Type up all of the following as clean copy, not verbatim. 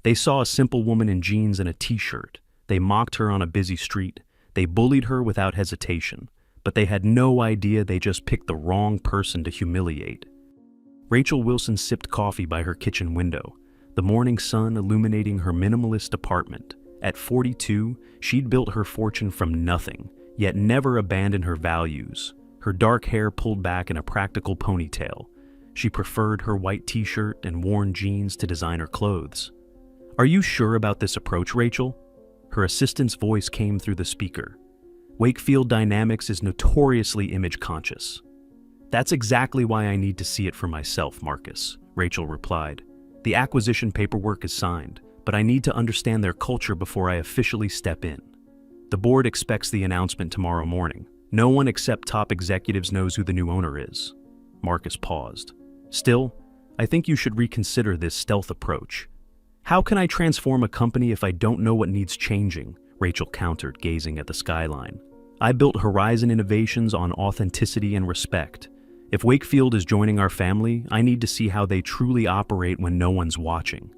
They saw a simple woman in jeans and a t-shirt. They mocked her on a busy street. They bullied her without hesitation. But they had no idea they just picked the wrong person to humiliate. Rachel Wilson sipped coffee by her kitchen window, the morning sun illuminating her minimalist apartment. At 42, she'd built her fortune from nothing, yet never abandoned her values. Her dark hair pulled back in a practical ponytail. She preferred her white t-shirt and worn jeans to designer clothes. "Are you sure about this approach, Rachel?" Her assistant's voice came through the speaker. "Wakefield Dynamics is notoriously image-conscious." "That's exactly why I need to see it for myself, Marcus," Rachel replied. "The acquisition paperwork is signed, but I need to understand their culture before I officially step in. The board expects the announcement tomorrow morning. No one except top executives knows who the new owner is." Marcus paused. "Still, I think you should reconsider this stealth approach." "How can I transform a company if I don't know what needs changing?" Rachel countered, gazing at the skyline. "I built Horizon Innovations on authenticity and respect. If Wakefield is joining our family, I need to see how they truly operate when no one's watching."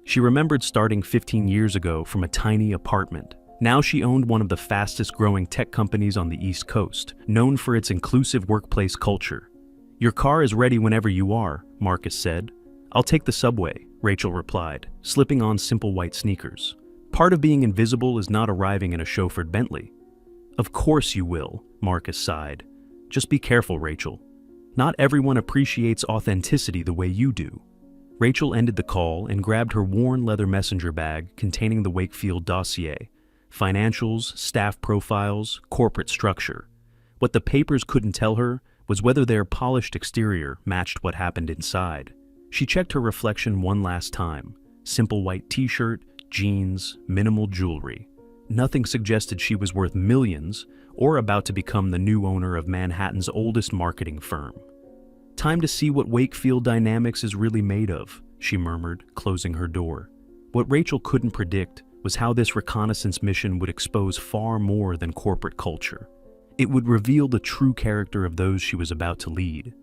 She remembered starting 15 years ago from a tiny apartment. Now she owned one of the fastest-growing tech companies on the East Coast, known for its inclusive workplace culture. "Your car is ready whenever you are," Marcus said. "I'll take the subway," Rachel replied, slipping on simple white sneakers. "Part of being invisible is not arriving in a chauffeured Bentley." "Of course you will," Marcus sighed. "Just be careful, Rachel. Not everyone appreciates authenticity the way you do." Rachel ended the call and grabbed her worn leather messenger bag containing the Wakefield dossier: financials, staff profiles, corporate structure. What the papers couldn't tell her was whether their polished exterior matched what happened inside. She checked her reflection one last time. Simple white t-shirt, jeans, minimal jewelry. Nothing suggested she was worth millions or about to become the new owner of Manhattan's oldest marketing firm. "Time to see what Wakefield Dynamics is really made of," she murmured, closing her door. What Rachel couldn't predict was how this reconnaissance mission would expose far more than corporate culture. It would reveal the true character of those she was about to lead.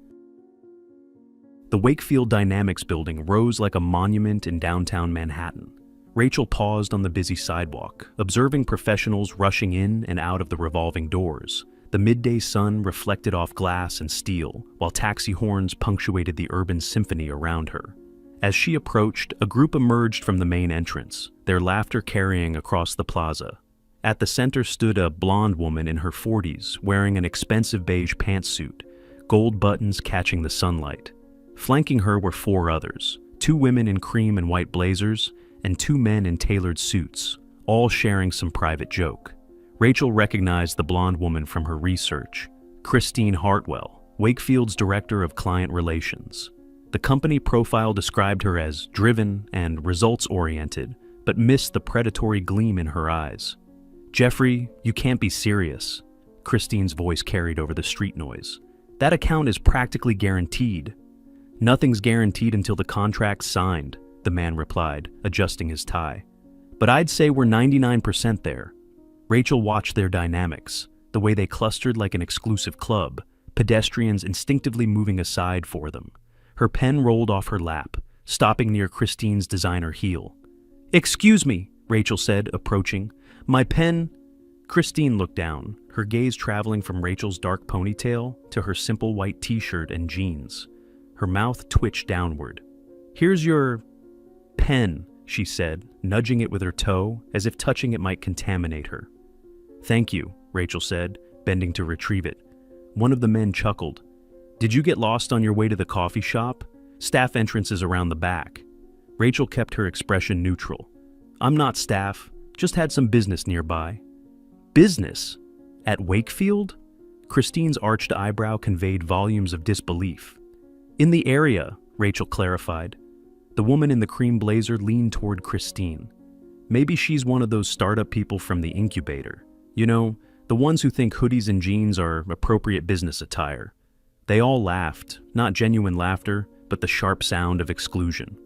The Wakefield Dynamics building rose like a monument in downtown Manhattan. Rachel paused on the busy sidewalk, observing professionals rushing in and out of the revolving doors. The midday sun reflected off glass and steel, while taxi horns punctuated the urban symphony around her. As she approached, a group emerged from the main entrance, their laughter carrying across the plaza. At the center stood a blonde woman in her 40s, wearing an expensive beige pantsuit, gold buttons catching the sunlight. Flanking her were four others, two women in cream and white blazers, and two men in tailored suits, all sharing some private joke. Rachel recognized the blonde woman from her research, Christine Hartwell, Wakefield's Director of Client Relations. The company profile described her as driven and results-oriented, but missed the predatory gleam in her eyes. "Jeffrey, you can't be serious," Christine's voice carried over the street noise. "That account is practically guaranteed." "Nothing's guaranteed until the contract's signed," the man replied, adjusting his tie. "But I'd say we're 99% there." Rachel watched their dynamics, the way they clustered like an exclusive club, pedestrians instinctively moving aside for them. Her pen rolled off her lap, stopping near Christine's designer heel. "Excuse me," Rachel said, approaching. "My pen—" Christine looked down, her gaze traveling from Rachel's dark ponytail to her simple white t-shirt and jeans. Her mouth twitched downward. "Here's your pen," she said, nudging it with her toe as if touching it might contaminate her. "Thank you," Rachel said, bending to retrieve it. One of the men chuckled. "Did you get lost on your way to the coffee shop? Staff entrance is around the back." Rachel kept her expression neutral. "I'm not staff, just had some business nearby." "Business? At Wakefield?" Christine's arched eyebrow conveyed volumes of disbelief. "In the area," Rachel clarified. The woman in the cream blazer leaned toward Christine. "Maybe she's one of those startup people from the incubator. You know, the ones who think hoodies and jeans are appropriate business attire." They all laughed, not genuine laughter, but the sharp sound of exclusion.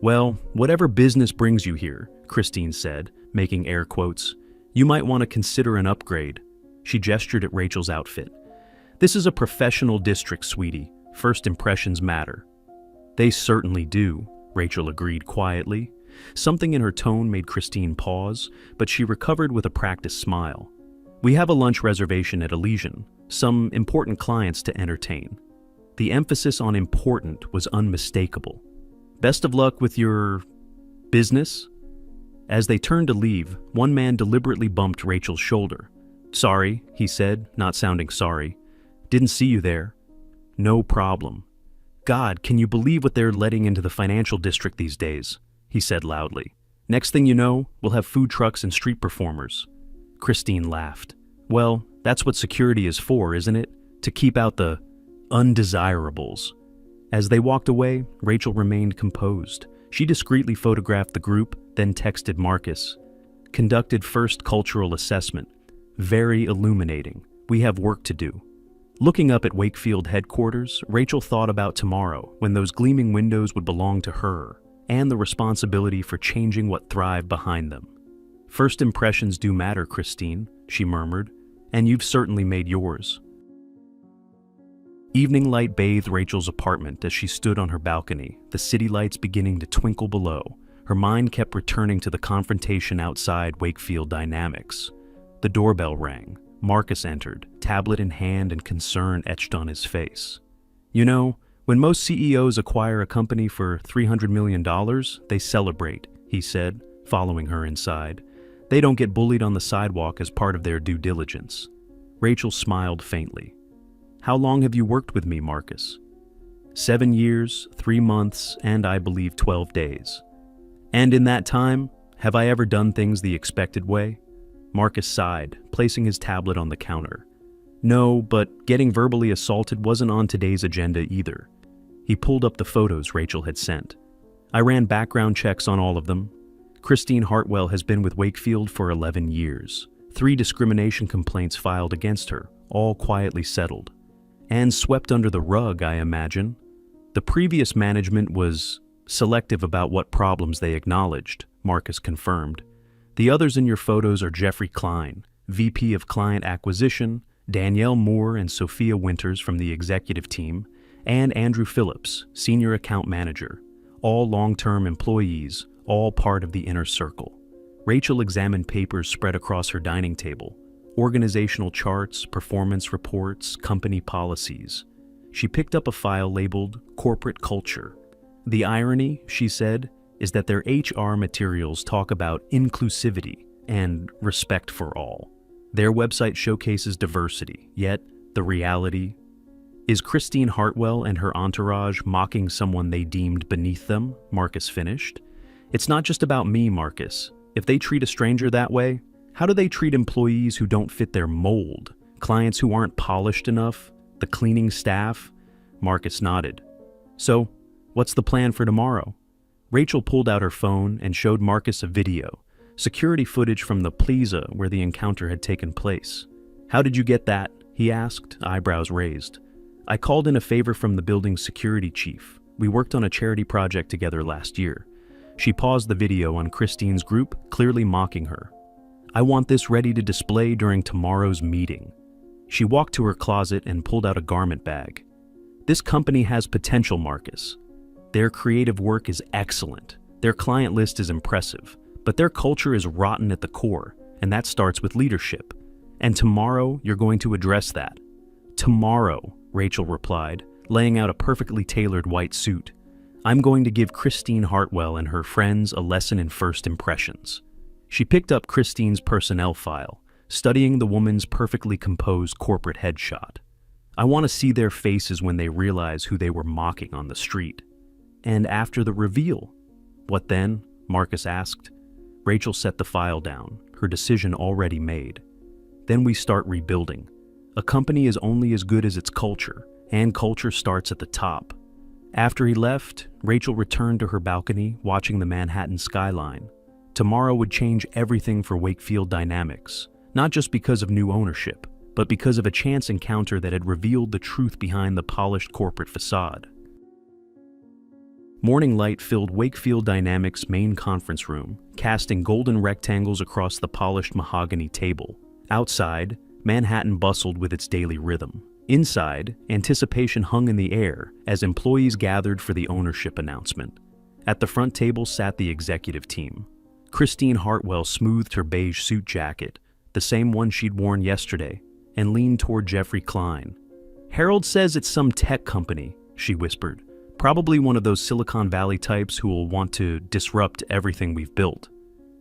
"Well, whatever business brings you here," Christine said, making air quotes, "you might want to consider an upgrade." She gestured at Rachel's outfit. "This is a professional district, sweetie. First impressions matter." "They certainly do," Rachel agreed quietly. Something in her tone made Christine pause, but she recovered with a practiced smile. "We have a lunch reservation at Elysian, some important clients to entertain." The emphasis on important was unmistakable. "Best of luck with your business?" As they turned to leave, one man deliberately bumped Rachel's shoulder. "Sorry," he said, not sounding sorry. "Didn't see you there." "No problem." "God, can you believe what they're letting into the financial district these days?" he said loudly. "Next thing you know, we'll have food trucks and street performers." Christine laughed. "Well, that's what security is for, isn't it? To keep out the undesirables." As they walked away, Rachel remained composed. She discreetly photographed the group, then texted Marcus. "Conducted first cultural assessment. Very illuminating. We have work to do." Looking up at Wakefield headquarters, Rachel thought about tomorrow, when those gleaming windows would belong to her, and the responsibility for changing what thrived behind them. "First impressions do matter, Christine," she murmured, "and you've certainly made yours." Evening light bathed Rachel's apartment as she stood on her balcony, the city lights beginning to twinkle below. Her mind kept returning to the confrontation outside Wakefield Dynamics. The doorbell rang. Marcus entered, tablet in hand and concern etched on his face. "You know, when most CEOs acquire a company for $300 million, they celebrate," he said, following her inside. "They don't get bullied on the sidewalk as part of their due diligence." Rachel smiled faintly. "How long have you worked with me, Marcus?" 7 years, 3 months, and I believe 12 days. "And in that time, have I ever done things the expected way?" Marcus sighed, placing his tablet on the counter. "No, but getting verbally assaulted wasn't on today's agenda either." He pulled up the photos Rachel had sent. "I ran background checks on all of them. Christine Hartwell has been with Wakefield for 11 years. 3 discrimination complaints filed against her, all quietly settled. And swept under the rug, I imagine. The previous management was selective about what problems they acknowledged," Marcus confirmed. "The others in your photos are Jeffrey Klein, VP of Client Acquisition, Danielle Moore and Sophia Winters from the executive team, and Andrew Phillips, Senior Account Manager. All long-term employees, all part of the inner circle." Rachel examined papers spread across her dining table. Organizational charts, performance reports, company policies. She picked up a file labeled Corporate Culture. "The irony," she said, "is that their HR materials talk about inclusivity and respect for all. Their website showcases diversity, yet the reality is Christine Hartwell and her entourage mocking someone they deemed beneath them," Marcus finished. "It's not just about me, Marcus. If they treat a stranger that way, how do they treat employees who don't fit their mold? Clients who aren't polished enough? The cleaning staff?" Marcus nodded. "So, what's the plan for tomorrow?" Rachel pulled out her phone and showed Marcus a video, security footage from the plaza where the encounter had taken place. "How did you get that?" he asked, eyebrows raised. "I called in a favor from the building's security chief. We worked on a charity project together last year." She paused the video on Christine's group, clearly mocking her. "I want this ready to display during tomorrow's meeting." She walked to her closet and pulled out a garment bag. "This company has potential, Marcus. Their creative work is excellent. Their client list is impressive, but their culture is rotten at the core, and that starts with leadership. And tomorrow, you're going to address that." "Tomorrow," Rachel replied, laying out a perfectly tailored white suit. "I'm going to give Christine Hartwell and her friends a lesson in first impressions." She picked up Christine's personnel file, studying the woman's perfectly composed corporate headshot. "I want to see their faces when they realize who they were mocking on the street." "And after the reveal?" "What then?" Marcus asked. Rachel set the file down, her decision already made. "Then we start rebuilding. A company is only as good as its culture, and culture starts at the top." After he left, Rachel returned to her balcony, watching the Manhattan skyline. Tomorrow would change everything for Wakefield Dynamics, not just because of new ownership, but because of a chance encounter that had revealed the truth behind the polished corporate facade. Morning light filled Wakefield Dynamics' main conference room, casting golden rectangles across the polished mahogany table. Outside, Manhattan bustled with its daily rhythm. Inside, anticipation hung in the air as employees gathered for the ownership announcement. At the front table sat the executive team. Christine Hartwell smoothed her beige suit jacket, the same one she'd worn yesterday, and leaned toward Jeffrey Klein. "Harold says it's some tech company," she whispered. "Probably one of those Silicon Valley types who will want to disrupt everything we've built."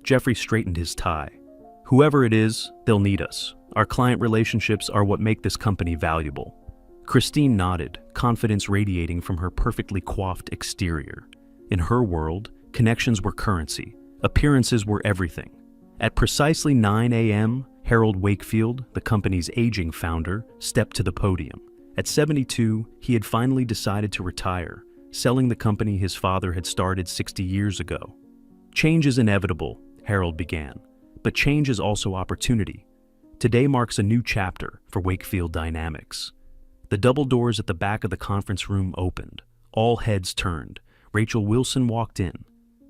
Jeffrey straightened his tie. "Whoever it is, they'll need us. Our client relationships are what make this company valuable." Christine nodded, confidence radiating from her perfectly coiffed exterior. In her world, connections were currency. Appearances were everything. At precisely 9 a.m., Harold Wakefield, the company's aging founder, stepped to the podium. At 72, he had finally decided to retire, selling the company his father had started 60 years ago. "Change is inevitable," Harold began, "but change is also opportunity. Today marks a new chapter for Wakefield Dynamics." The double doors at the back of the conference room opened. All heads turned. Rachel Wilson walked in.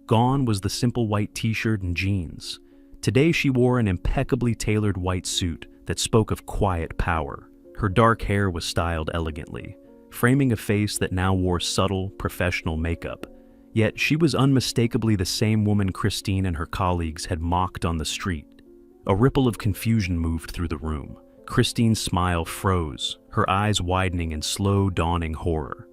Gone was the simple white t-shirt and jeans. Today she wore an impeccably tailored white suit that spoke of quiet power. Her dark hair was styled elegantly, framing a face that now wore subtle, professional makeup. Yet she was unmistakably the same woman Christine and her colleagues had mocked on the street. A ripple of confusion moved through the room. Christine's smile froze, her eyes widening in slow, dawning horror.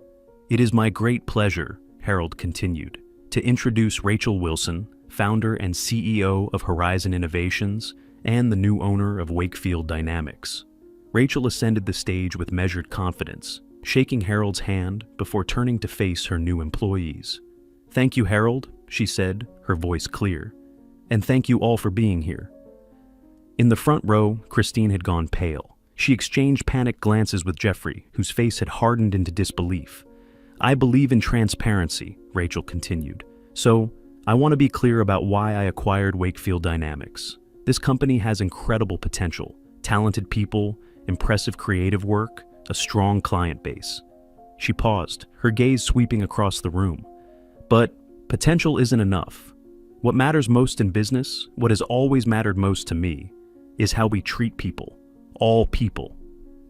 "It is my great pleasure," Harold continued, "to introduce Rachel Wilson, founder and CEO of Horizon Innovations and the new owner of Wakefield Dynamics." Rachel ascended the stage with measured confidence, shaking Harold's hand before turning to face her new employees. "Thank you, Harold," she said, her voice clear. "And thank you all for being here." In the front row, Christine had gone pale. She exchanged panicked glances with Jeffrey, whose face had hardened into disbelief. "I believe in transparency," Rachel continued. "So, I want to be clear about why I acquired Wakefield Dynamics. This company has incredible potential, talented people, impressive creative work, a strong client base." She paused, her gaze sweeping across the room. "But potential isn't enough. What matters most in business, what has always mattered most to me, is how we treat people. All people."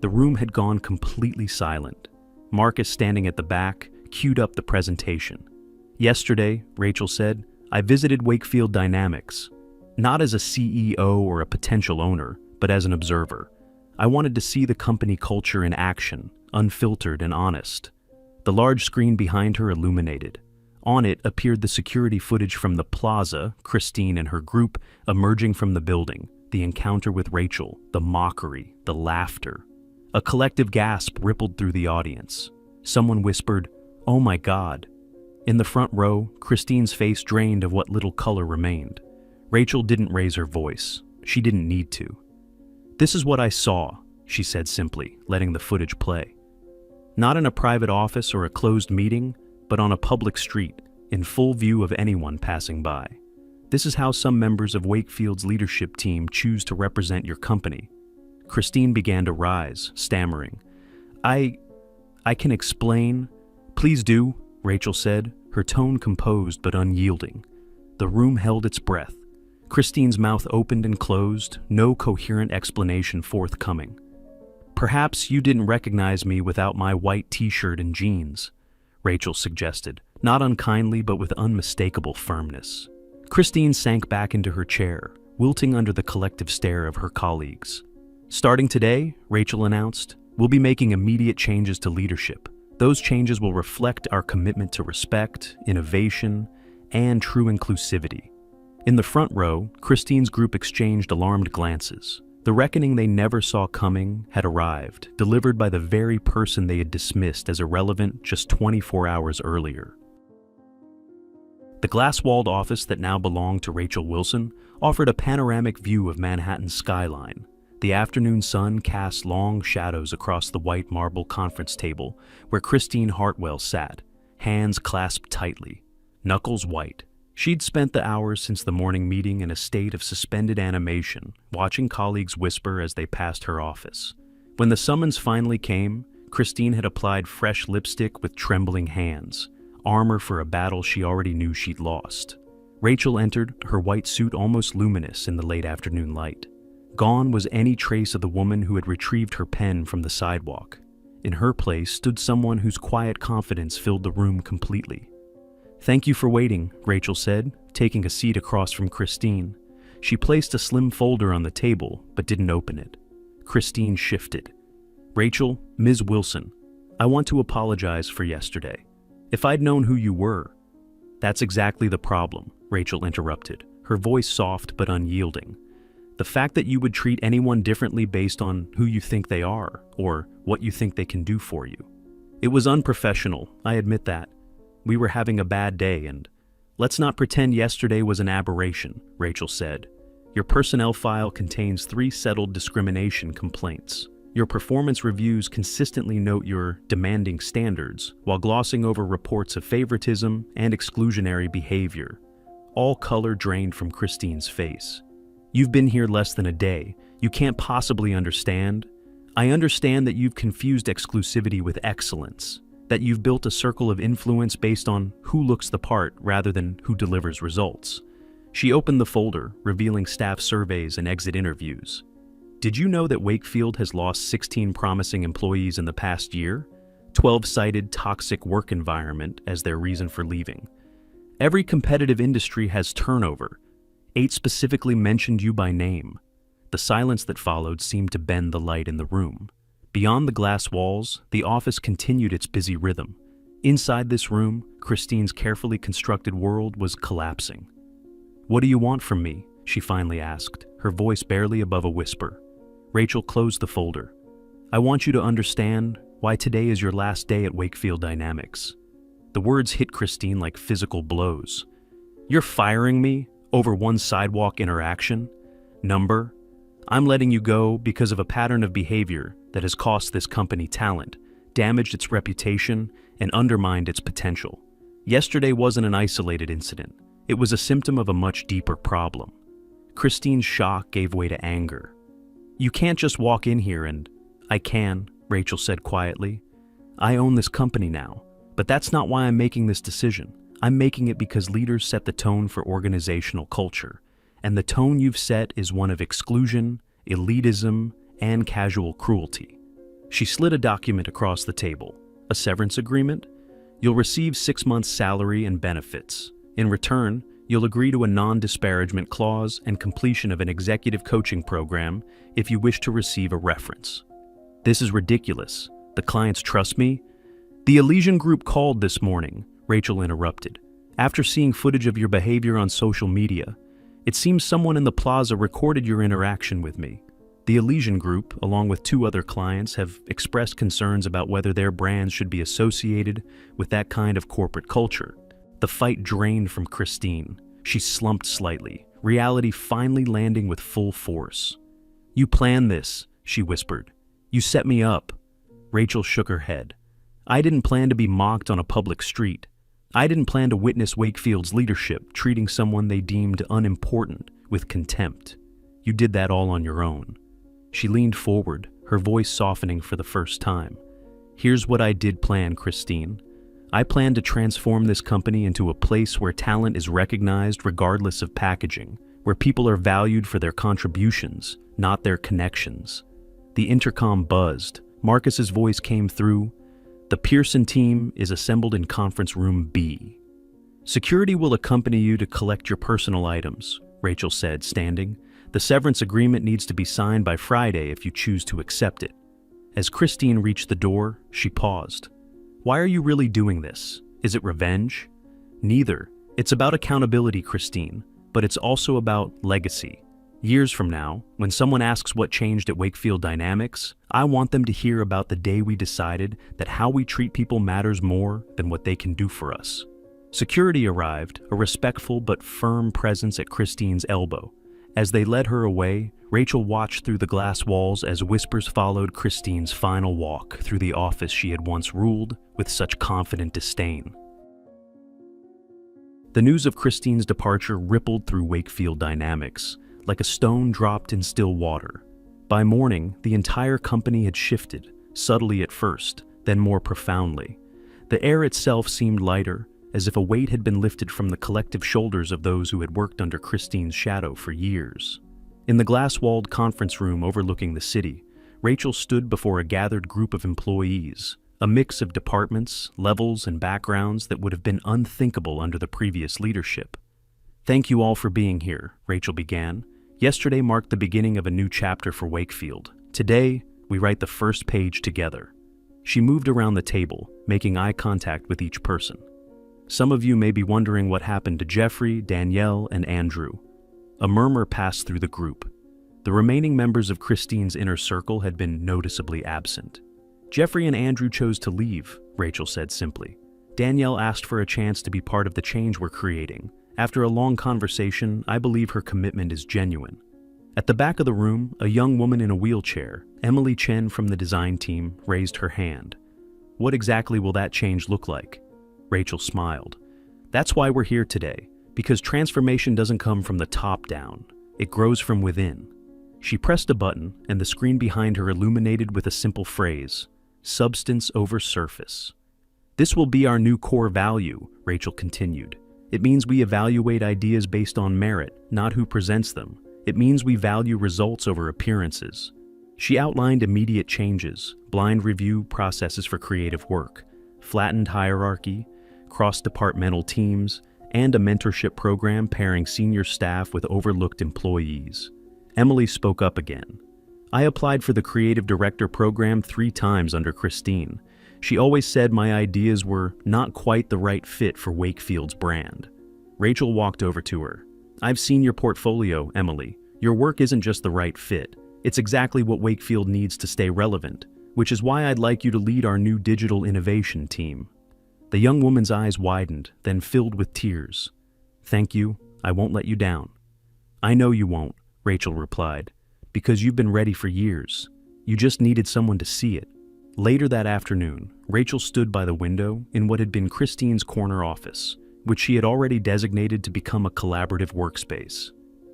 The room had gone completely silent. Marcus, standing at the back, queued up the presentation. "Yesterday," Rachel said, "I visited Wakefield Dynamics, not as a CEO or a potential owner, but as an observer. I wanted to see the company culture in action, unfiltered and honest." The large screen behind her illuminated. On it appeared the security footage from the plaza, Christine and her group emerging from the building, the encounter with Rachel, the mockery, the laughter. A collective gasp rippled through the audience. Someone whispered, "Oh my God." In the front row, Christine's face drained of what little color remained. Rachel didn't raise her voice. She didn't need to. "This is what I saw," she said simply, letting the footage play. "Not in a private office or a closed meeting, but on a public street, in full view of anyone passing by. This is how some members of Wakefield's leadership team choose to represent your company." Christine began to rise, stammering. I can explain." "Please do," Rachel said, her tone composed but unyielding. The room held its breath. Christine's mouth opened and closed, no coherent explanation forthcoming. "Perhaps you didn't recognize me without my white t-shirt and jeans," Rachel suggested, not unkindly but with unmistakable firmness. Christine sank back into her chair, wilting under the collective stare of her colleagues. "Starting today," Rachel announced, "we'll be making immediate changes to leadership. Those changes will reflect our commitment to respect, innovation, and true inclusivity." In the front row, Christine's group exchanged alarmed glances. The reckoning they never saw coming had arrived, delivered by the very person they had dismissed as irrelevant just 24 hours earlier. The glass-walled office that now belonged to Rachel Wilson offered a panoramic view of Manhattan's skyline. The afternoon sun cast long shadows across the white marble conference table where Christine Hartwell sat, hands clasped tightly, knuckles white. She'd spent the hours since the morning meeting in a state of suspended animation, watching colleagues whisper as they passed her office. When the summons finally came, Christine had applied fresh lipstick with trembling hands, armor for a battle she already knew she'd lost. Rachel entered, her white suit almost luminous in the late afternoon light. Gone was any trace of the woman who had retrieved her pen from the sidewalk. In her place stood someone whose quiet confidence filled the room completely. "Thank you for waiting," Rachel said, taking a seat across from Christine. She placed a slim folder on the table, but didn't open it. Christine shifted. "Rachel, Ms. Wilson, I want to apologize for yesterday. If I'd known who you were—" "That's exactly the problem," Rachel interrupted, her voice soft but unyielding. "The fact that you would treat anyone differently based on who you think they are, or what you think they can do for you. It was unprofessional, I admit that. We were having a bad day, and let's not pretend yesterday was an aberration," Rachel said. "Your personnel file contains 3 settled discrimination complaints. Your performance reviews consistently note your demanding standards, while glossing over reports of favoritism and exclusionary behavior." All color drained from Christine's face. "You've been here less than a day. You can't possibly understand. I understand that you've confused exclusivity with excellence, that you've built a circle of influence based on who looks the part rather than who delivers results." She opened the folder, revealing staff surveys and exit interviews. "Did you know that Wakefield has lost 16 promising employees in the past year? 12 cited toxic work environment as their reason for leaving. Every competitive industry has turnover. 8 specifically mentioned you by name." The silence that followed seemed to bend the light in the room. Beyond the glass walls, the office continued its busy rhythm. Inside this room, Christine's carefully constructed world was collapsing. "What do you want from me?" she finally asked, her voice barely above a whisper. Rachel closed the folder. "I want you to understand why today is your last day at Wakefield Dynamics." The words hit Christine like physical blows. "You're firing me over one sidewalk interaction? Number? I'm letting you go because of a pattern of behavior that has cost this company talent, damaged its reputation, and undermined its potential. Yesterday wasn't an isolated incident. It was a symptom of a much deeper problem." Christine's shock gave way to anger. "You can't just walk in here and—" "I can," Rachel said quietly. "I own this company now, but that's not why I'm making this decision. I'm making it because leaders set the tone for organizational culture, and the tone you've set is one of exclusion, elitism, and casual cruelty." She slid a document across the table. "A severance agreement? You'll receive 6 months' salary and benefits. In return, you'll agree to a non-disparagement clause and completion of an executive coaching program if you wish to receive a reference." "This is ridiculous. The clients trust me." "The Elysian Group called this morning," Rachel interrupted. "After seeing footage of your behavior on social media, it seems someone in the plaza recorded your interaction with me. The Elysian Group, along with 2 other clients, have expressed concerns about whether their brands should be associated with that kind of corporate culture." The fight drained from Christine. She slumped slightly, reality finally landing with full force. "You planned this," she whispered. "You set me up." Rachel shook her head. "I didn't plan to be mocked on a public street. I didn't plan to witness Wakefield's leadership treating someone they deemed unimportant with contempt. You did that all on your own." She leaned forward, her voice softening for the first time. "Here's what I did plan, Christine. I plan to transform this company into a place where talent is recognized regardless of packaging, where people are valued for their contributions, not their connections." The intercom buzzed. Marcus's voice came through. "The Pearson team is assembled in conference room B. Security will accompany you to collect your personal items," Rachel said, standing. "The severance agreement needs to be signed by Friday if you choose to accept it." As Christine reached the door, she paused. "Why are you really doing this? Is it revenge?" "Neither. It's about accountability, Christine, but it's also about legacy. Years from now, when someone asks what changed at Wakefield Dynamics, I want them to hear about the day we decided that how we treat people matters more than what they can do for us." Security arrived, a respectful but firm presence at Christine's elbow. As they led her away, Rachel watched through the glass walls as whispers followed Christine's final walk through the office she had once ruled with such confident disdain. The news of Christine's departure rippled through Wakefield Dynamics, like a stone dropped in still water. By morning, the entire company had shifted, subtly at first, then more profoundly. The air itself seemed lighter, as if a weight had been lifted from the collective shoulders of those who had worked under Christine's shadow for years. In the glass-walled conference room overlooking the city, Rachel stood before a gathered group of employees, a mix of departments, levels, and backgrounds that would have been unthinkable under the previous leadership. "Thank you all for being here," Rachel began. "Yesterday marked the beginning of a new chapter for Wakefield. Today, we write the first page together." She moved around the table, making eye contact with each person. "Some of you may be wondering what happened to Jeffrey, Danielle, and Andrew." A murmur passed through the group. The remaining members of Christine's inner circle had been noticeably absent. "Jeffrey and Andrew chose to leave," Rachel said simply. "Danielle asked for a chance to be part of the change we're creating. After a long conversation, I believe her commitment is genuine." At the back of the room, a young woman in a wheelchair, Emily Chen from the design team, raised her hand. "What exactly will that change look like?" Rachel smiled. "That's why we're here today, because transformation doesn't come from the top down. It grows from within." She pressed a button, and the screen behind her illuminated with a simple phrase: substance over surface. "This will be our new core value," Rachel continued. "It means we evaluate ideas based on merit, not who presents them. It means we value results over appearances." She outlined immediate changes: blind review processes for creative work, flattened hierarchy, cross-departmental teams, and a mentorship program pairing senior staff with overlooked employees. Emily spoke up again. "I applied for the creative director program 3 times under Christine. She always said my ideas were not quite the right fit for Wakefield's brand." Rachel walked over to her. "I've seen your portfolio, Emily. Your work isn't just the right fit. It's exactly what Wakefield needs to stay relevant, which is why I'd like you to lead our new digital innovation team." The young woman's eyes widened, then filled with tears. "Thank you. I won't let you down." "I know you won't," Rachel replied, "because you've been ready for years. You just needed someone to see it." Later that afternoon, Rachel stood by the window in what had been Christine's corner office, which she had already designated to become a collaborative workspace.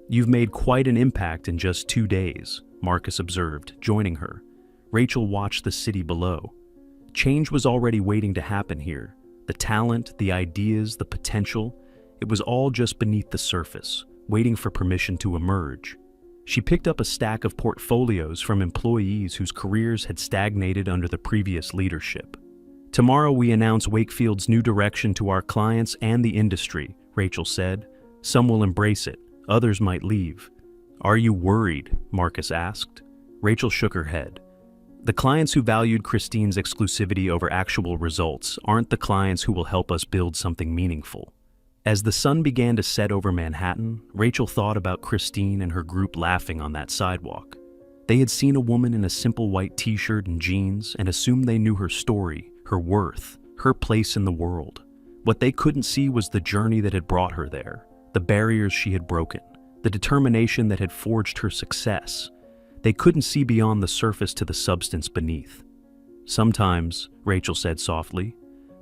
"You've made quite an impact in just 2 days," Marcus observed, joining her. Rachel watched the city below. Change was already waiting to happen here. The talent, the ideas, the potential, it was all just beneath the surface, waiting for permission to emerge. She picked up a stack of portfolios from employees whose careers had stagnated under the previous leadership. "Tomorrow we announce Wakefield's new direction to our clients and the industry," Rachel said. "Some will embrace it, others might leave." "Are you worried?" Marcus asked. Rachel shook her head. "The clients who valued Christine's exclusivity over actual results aren't the clients who will help us build something meaningful." As the sun began to set over Manhattan, Rachel thought about Christine and her group laughing on that sidewalk. They had seen a woman in a simple white t-shirt and jeans and assumed they knew her story, her worth, her place in the world. What they couldn't see was the journey that had brought her there, the barriers she had broken, the determination that had forged her success. They couldn't see beyond the surface to the substance beneath. "Sometimes," Rachel said softly,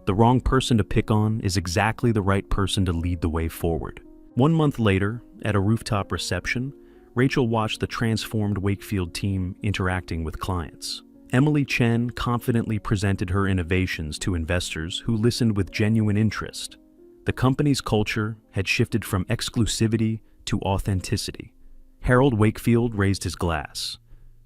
"the wrong person to pick on is exactly the right person to lead the way forward." 1 month later, at a rooftop reception, Rachel watched the transformed Wakefield team interacting with clients. Emily Chen confidently presented her innovations to investors who listened with genuine interest. The company's culture had shifted from exclusivity to authenticity. Harold Wakefield raised his glass.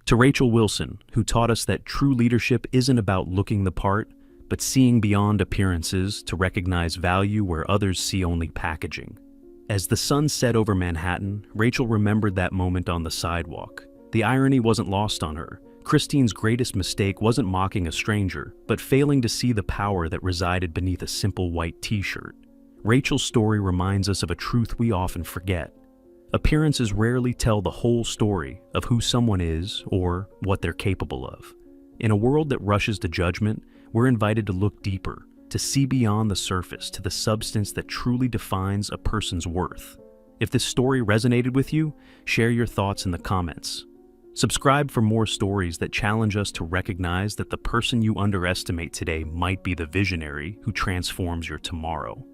"To Rachel Wilson, who taught us that true leadership isn't about looking the part, but seeing beyond appearances to recognize value where others see only packaging." As the sun set over Manhattan, Rachel remembered that moment on the sidewalk. The irony wasn't lost on her. Christine's greatest mistake wasn't mocking a stranger, but failing to see the power that resided beneath a simple white t-shirt. Rachel's story reminds us of a truth we often forget. Appearances rarely tell the whole story of who someone is or what they're capable of. In a world that rushes to judgment, we're invited to look deeper, to see beyond the surface to the substance that truly defines a person's worth. If this story resonated with you, share your thoughts in the comments. Subscribe for more stories that challenge us to recognize that the person you underestimate today might be the visionary who transforms your tomorrow.